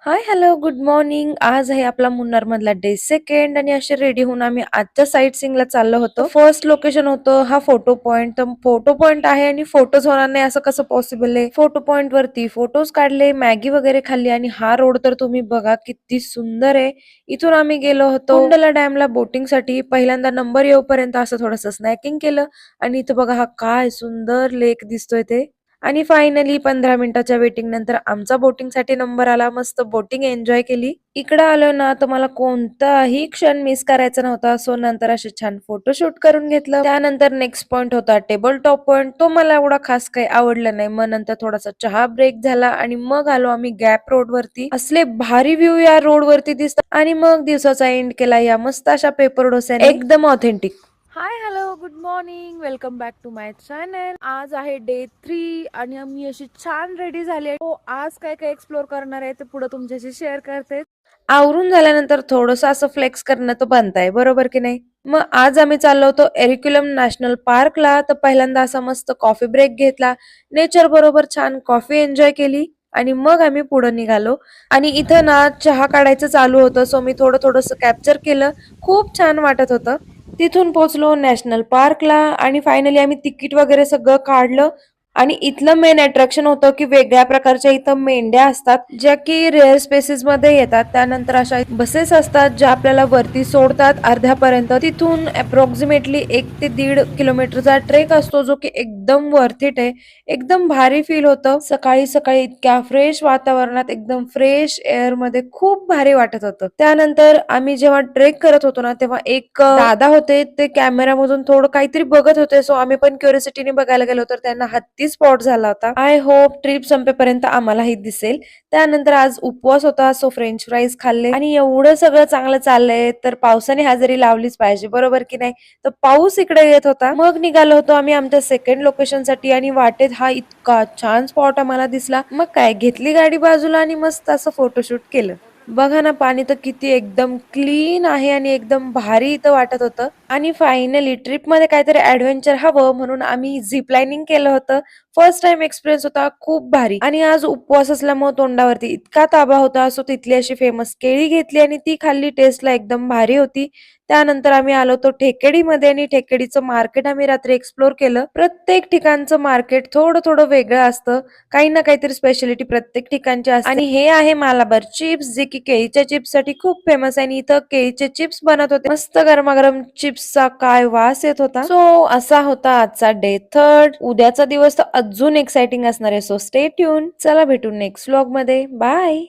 हाय, hello, good morning. आज आहे आपला मुन्नार मधला डे सेकंड आणि असे रेडी होऊन आम्ही आजच्या साईट सीइंगला चाललो होतो. फर्स्ट लोकेशन होतं हा फोटो पॉइंट. तर फोटो पॉइंट आहे आणि फोटोज होणार नाही असं कसं पॉसिबल आहे. फोटो पॉइंट वरती फोटोज काढले, मॅगी वगैरे खाल्ली आणि हा रोड तर तुम्ही बघा किती सुंदर आहे. इथून आम्ही गेलो होतो कुंडला डॅमला बोटिंग साठी. पहिल्यांदा नंबर येऊपर्यंत असं थोडंसं स्नॅकिंग केलं आणि इथं बघा हा काय सुंदर लेक दिसतोय ते. आणि फायनली 15 मिनिटाच्या वेटिंग नंतर आमचा बोटिंग साठी नंबर आला. मस्त बोटिंग एन्जॉय केली. इकडे आलो ना तर मला कोणताही क्षण मिस करायचा नव्हता. सो नंतर असे छान फोटोशूट करून घेतलं. त्यानंतर नेक्स्ट पॉइंट होता टेबल टॉप पॉइंट. तो मला एवढा खास काही आवडला नाही. मग नंतर थोडासा चहा ब्रेक झाला आणि मग आलो आम्ही गॅप रोड वरती. असले भारी व्ह्यू या रोड वरती दिसतात आणि मग दिवसाचा एंड केला या मस्त अशा पेपर डोस्याने, एकदम authentic. Hi, hello, good morning. Welcome back to my channel. आज आहे डे 3 आणि मी अशी छान रेडी झाली आहे. आज काय काय एक्सप्लोर करणार आहे ते पुढे तुमच्याशी शेअर करते. आवरून झाल्यानंतर थोडस असं फ्लेक्स करणं तर बनत आहे, बरोबर की नाही. मग आज आम्ही चाललो होतो एरिक्युलम नॅशनल पार्कला. तर पहिल्यांदा असा मस्त कॉफी ब्रेक घेतला, नेचर बरोबर छान कॉफी एन्जॉय केली आणि मग आम्ही पुढे निघालो. आणि इथं ना चहा काढायचं चालू होतं. सो मी थोडस कॅप्चर केलं. खूप छान वाटत होतं. तिथून पोहोचलो नॅशनल पार्कला आणि फायनली आम्ही तिकीट वगैरे सगळं काढलं. आणि इथलं मेन अट्रॅक्शन होतं की वेगळ्या प्रकारच्या इथं मेंढ्या असतात ज्या की रेअर स्पेसिस मध्ये येतात. त्यानंतर अशा बसेस असतात ज्या आपल्याला वरती सोडतात अर्ध्यापर्यंत. तिथून अप्रॉक्सिमेटली 1 ते 1.5 किलोमीटरचा ट्रेक असतो जो की एकदम वर्थ इट आहे. एकदम भारी फील होतं. सकाळी सकाळी इतक्या फ्रेश वातावरणात एकदम फ्रेश एअर मध्ये खूप भारी वाटत होतं. त्यानंतर आम्ही जेव्हा ट्रेक करत होतो ना तेव्हा एक दादा होते, ते कॅमेरामधून थोडं काहीतरी बघत होते. सो आम्ही पण क्युरिओसिटीने बघायला गेलो तर त्यांना हत्ती स्पॉट झाला होता. आय होप ट्रिप संपेपर्यंत आम्हालाही दिसेल. त्यानंतर आज उपवास होता. सो फ्रेंच फ्राईज खाल्ले आणि एवढं सगळं चांगलं चाललंय तर पावसाने हजेरी लावलीच पाहिजे, बरोबर की नाही. तर पाऊस इकडे येत होता. मग निघालो होतो आम्ही आमच्या सेकंड लोकेशन साठी आणि वाटेत हा इतका छान स्पॉट आम्हाला दिसला. मग काय, घेतली गाडी बाजूला आणि मस्त असं फोटोशूट केलं. बघा ना, पाणी तर किती एकदम क्लीन आहे आणि एकदम भारी इथं वाटत होतं. आणि फायनली ट्रिप मध्ये काहीतरी ऍडव्हेंचर हवं म्हणून आम्ही झिप लाईनिंग केलं होतं. फर्स्ट टाइम एक्सपिरियन्स होता, खूप भारी. आणि आज उपवास असल्यामुळे तोंडावरती इतका ताबा होता. सो तिथली अशी फेमस केळी घेतली आणि ती खाल्ली. टेस्टला एकदम भारी होती. त्यानंतर आम्ही आलो होतो ठेकेडीमध्ये आणि ठेकेडीचं मार्केट आम्ही रात्री एक्सप्लोर केलं. प्रत्येक ठिकाणचं मार्केट थोडं थोडं वेगळं असतं. काही ना काहीतरी स्पेशालिटी प्रत्येक ठिकाणची असते. आणि हे आहे मालाबार चिप्स, जे की केळीच्या चिप्स साठी खूप फेमस आहे. आणि इथं केळीचे चिप्स बनत होते. मस्त गरमागरम चिप्सचा काय वास येत होता. सो असा होता आजचा डे 3. उद्याचा दिवस तर अजून एक्साइटिंग असणार आहे. So stay tune. चला भेटू नेक्स्ट व्लॉग मध्ये. बाय.